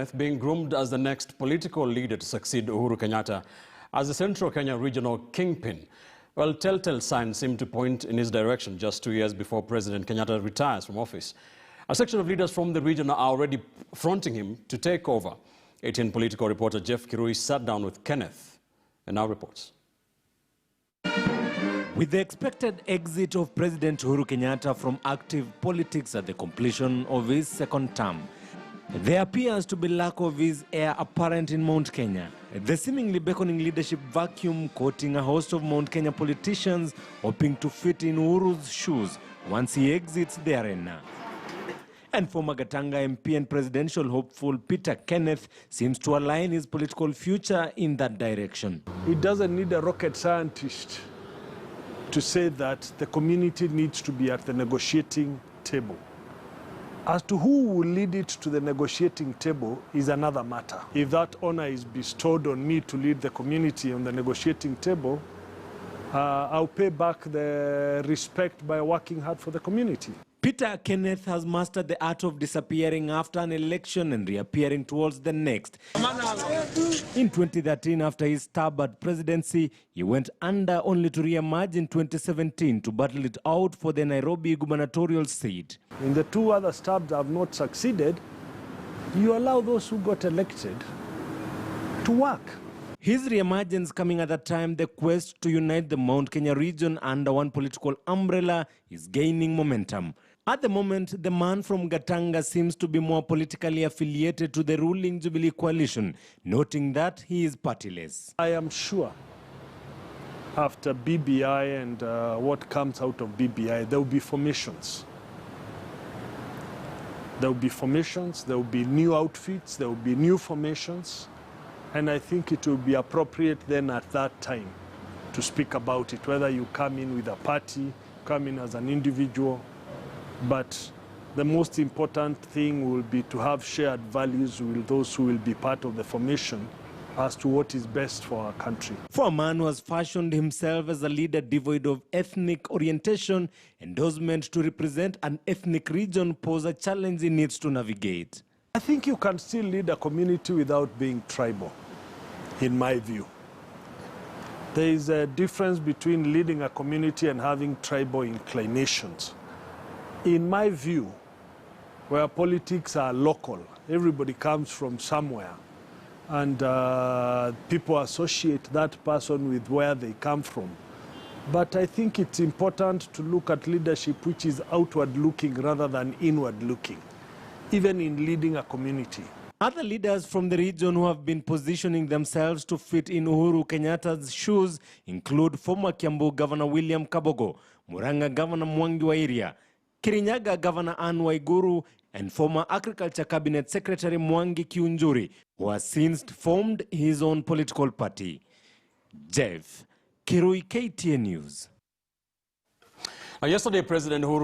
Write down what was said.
Kenneth being groomed as the next political leader to succeed Uhuru Kenyatta as the Central Kenya regional kingpin. Well, telltale signs seem to point in his direction just 2 years before President Kenyatta retires from office. A section of leaders from the region are already fronting him to take over. 18 political reporter Jeff Kirui sat down with Kenneth and now reports. With the expected exit of President Uhuru Kenyatta from active politics at the completion of his second term, there appears to be lack of his heir apparent in Mount Kenya. The seemingly beckoning leadership vacuum courting a host of Mount Kenya politicians hoping to fit in Uhuru's shoes once he exits the arena. And former Gatanga MP and presidential hopeful Peter Kenneth seems to align his political future in that direction. It doesn't need a rocket scientist to say that the community needs to be at the negotiating table. As to who will lead it to the negotiating table is another matter. If that honor is bestowed on me to lead the community on the negotiating table, I'll pay back the respect by working hard for the community. Peter Kenneth has mastered the art of disappearing after an election and reappearing towards the next. In 2013, after his stab at presidency, he went under only to re-emerge in 2017 to battle it out for the Nairobi gubernatorial seat. In the two other stabs have not succeeded, you allow those who got elected to work. His re-emergence coming at a time the quest to unite the Mount Kenya region under one political umbrella is gaining momentum. At the moment, the man from Gatanga seems to be more politically affiliated to the ruling Jubilee coalition, noting that he is partyless. I am sure after BBI and what comes out of BBI, there will be formations. There will be formations, there will be new outfits, there will be new formations. And I think it will be appropriate then at that time to speak about it, whether you come in with a party, come in as an individual. But the most important thing will be to have shared values with those who will be part of the formation as to what is best for our country. For a man who has fashioned himself as a leader devoid of ethnic orientation, endorsement to represent an ethnic region poses a challenge he needs to navigate. I think you can still lead a community without being tribal, in my view. There is a difference between leading a community and having tribal inclinations. In my view, where politics are local, everybody comes from somewhere, and people associate that person with where they come from. But I think it's important to look at leadership which is outward-looking rather than inward-looking, even in leading a community. Other leaders from the region who have been positioning themselves to fit in Uhuru Kenyatta's shoes include former Kiambu Governor William Kabogo, Murang'a Governor Mwangi wa Iria, Kirinyaga Governor Anne Waiguru, and former Agriculture Cabinet Secretary Mwangi Kiunjuri, who has since formed his own political party. Jeff Kirui, KTN News. Yesterday, President Uhuru